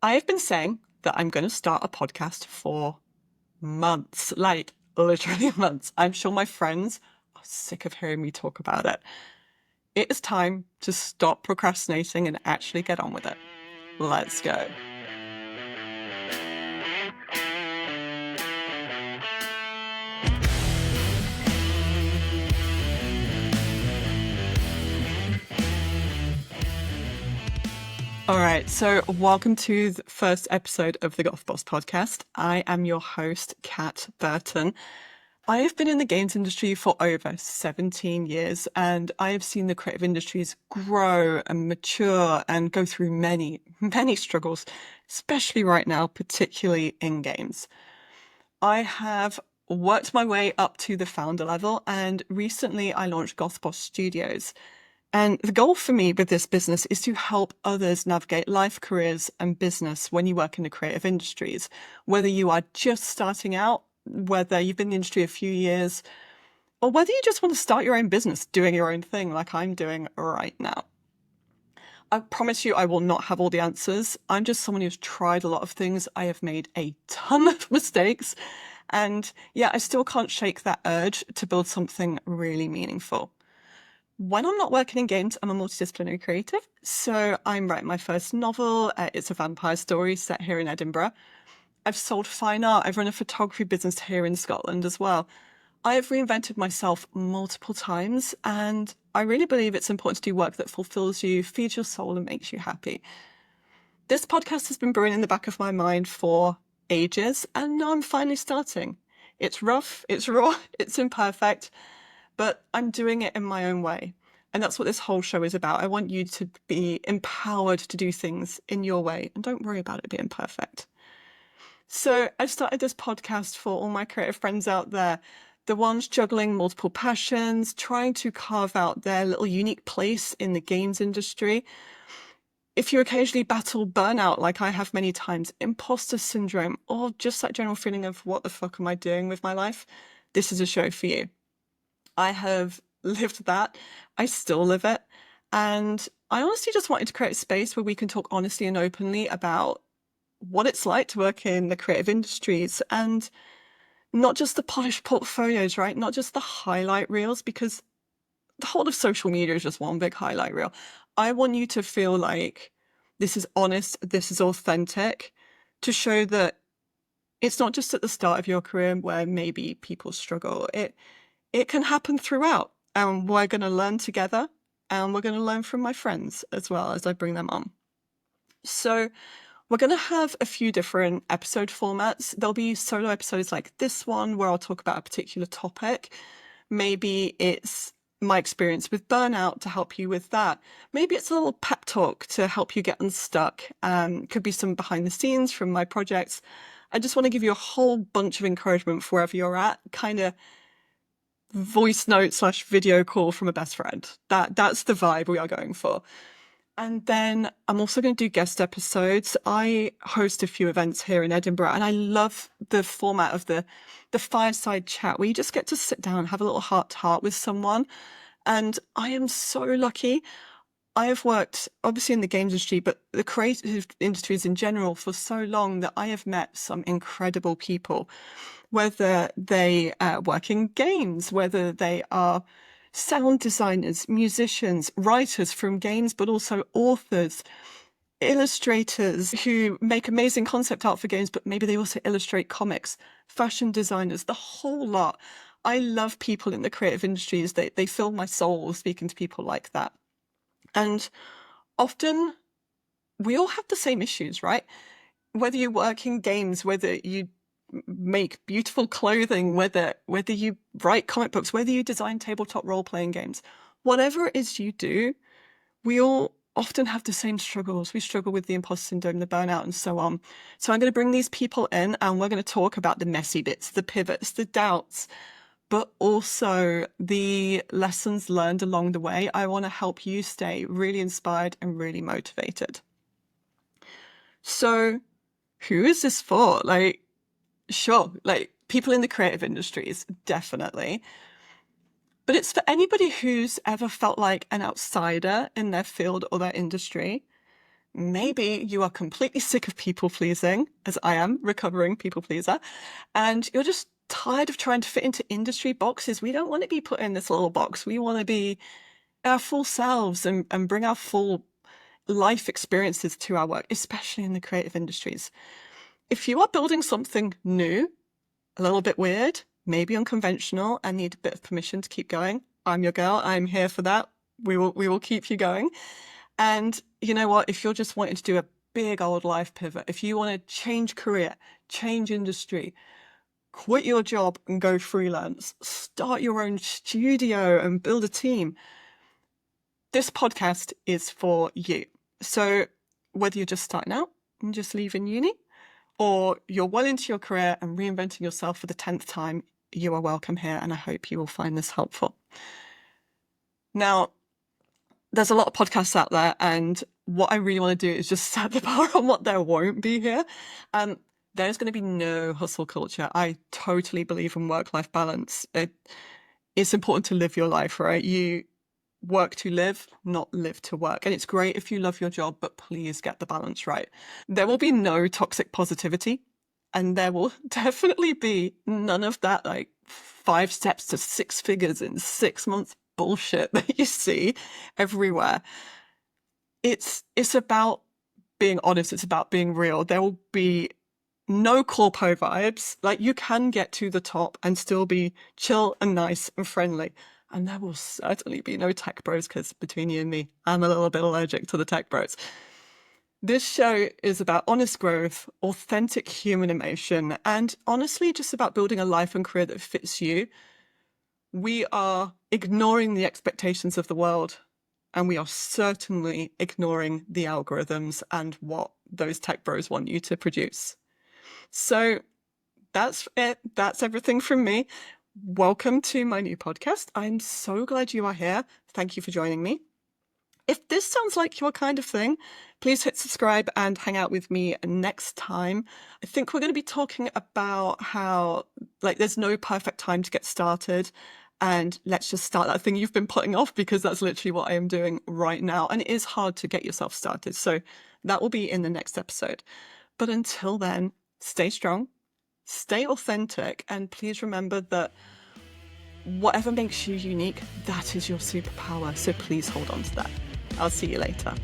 I have been saying that I'm going to start a podcast for months, like literally months. I'm sure my friends are sick of hearing me talk about it. It is time to stop procrastinating and actually get on with it. Let's go. All right, so welcome to the first episode of the Goth Boss podcast. I am your host, Kat Burton. I have been in the games industry for over 17 years, and I have seen the creative industries grow and mature and go through many, many struggles, especially right now, particularly in games. I have worked my way up to the founder level, and recently I launched Goth Boss Studios. And the goal for me with this business is to help others navigate life, careers, and business when you work in the creative industries. Whether you are just starting out, whether you've been in the industry a few years, or whether you just want to start your own business doing your own thing like I'm doing right now. I promise you, I will not have all the answers. I'm just someone who's tried a lot of things. I have made a ton of mistakes. And yeah, I still can't shake that urge to build something really meaningful. When I'm not working in games, I'm a multidisciplinary creative. So I'm writing my first novel. It's a vampire story set here in Edinburgh. I've sold fine art. I've run a photography business here in Scotland as well. I have reinvented myself multiple times, and I really believe it's important to do work that fulfills you, feeds your soul, and makes you happy. This podcast has been brewing in the back of my mind for ages, and now I'm finally starting. It's rough, it's raw, it's imperfect, but I'm doing it in my own way. And that's what this whole show is about. I want you to be empowered to do things in your way, and don't worry about it being perfect. So I've started this podcast for all my creative friends out there, the ones juggling multiple passions, trying to carve out their little unique place in the games industry. If you occasionally battle burnout like I have many times, imposter syndrome, or just that general feeling of what the fuck am I doing with my life, this is a show for you. I have lived that. I still live it. And I honestly just wanted to create a space where we can talk honestly and openly about what it's like to work in the creative industries, and not just the polished portfolios, right? Not just the highlight reels, because the whole of social media is just one big highlight reel. I want you to feel like this is honest, this is authentic, to show that it's not just at the start of your career where maybe people struggle. It can happen throughout, and we're going to learn together, and we're going to learn from my friends as well as I bring them on. So we're going to have a few different episode formats. There'll be solo episodes like this one where I'll talk about a particular topic. Maybe it's my experience with burnout to help you with that. Maybe it's a little pep talk to help you get unstuck. Could be some behind the scenes from my projects. I just want to give you a whole bunch of encouragement for wherever you're at, kind of voice note / video call from a best friend. That's the vibe we are going for. And then I'm also going to do guest episodes. I host a few events here in Edinburgh, and I love the format of the fireside chat where you just get to sit down and have a little heart to heart with someone. And I am so lucky. I have worked obviously in the games industry, but the creative industries in general for so long that I have met some incredible people, whether they work in games, whether they are sound designers, musicians, writers from games, but also authors, illustrators who make amazing concept art for games, but maybe they also illustrate comics, fashion designers, the whole lot. I love people in the creative industries. They fill my soul speaking to people like that. And often we all have the same issues, right? Whether you work in games, whether you make beautiful clothing, whether you write comic books, whether you design tabletop role-playing games, whatever it is you do, we all often have the same struggles. We struggle with the imposter syndrome, the burnout, and so on. So I'm going to bring these people in, and we're going to talk about the messy bits, the pivots, the doubts, but also the lessons learned along the way. I want to help you stay really inspired and really motivated. So who is this for? Sure, people in the creative industries, definitely. But it's for anybody who's ever felt like an outsider in their field or their industry. Maybe you are completely sick of people pleasing, as I am, recovering people pleaser, and you're just tired of trying to fit into industry boxes. We don't want to be put in this little box. We want to be our full selves and bring our full life experiences to our work, especially in the creative industries. If you are building something new, a little bit weird, maybe unconventional, and need a bit of permission to keep going, I'm your girl. I'm here for that. We will keep you going. And you know what? If you're just wanting to do a big old life pivot, if you want to change career, change industry, quit your job and go freelance, start your own studio and build a team, this podcast is for you. So whether you're just starting out and just leaving uni, or you're well into your career and reinventing yourself for the 10th time, you are welcome here, and I hope you will find this helpful. Now, there's a lot of podcasts out there, and what I really want to do is just set the bar on what there won't be here. There's going to be no hustle culture. I totally believe in work-life balance. It's important to live your life, right? You work to live, not live to work. And it's great if you love your job, but please get the balance right. There will be no toxic positivity, and there will definitely be none of that like 5 steps to 6 figures in 6 months bullshit that you see everywhere. It's about being honest. It's about being real. There will be no corpo vibes. Like, you can get to the top and still be chill and nice and friendly. And there will certainly be no tech bros, because between you and me, I'm a little bit allergic to the tech bros. This show is about honest growth, authentic human emotion, and honestly just about building a life and career that fits you. We are ignoring the expectations of the world, and we are certainly ignoring the algorithms and what those tech bros want you to produce. So that's it. That's everything from me. Welcome to my new podcast. I'm so glad you are here. Thank you for joining me. If this sounds like your kind of thing, please hit subscribe and hang out with me next time. I think we're going to be talking about how, like, there's no perfect time to get started. And let's just start that thing you've been putting off, because that's literally what I am doing right now. And it is hard to get yourself started. So that will be in the next episode. But until then, stay strong, stay authentic, and please remember that whatever makes you unique, that is your superpower. So please hold on to that. I'll see you later.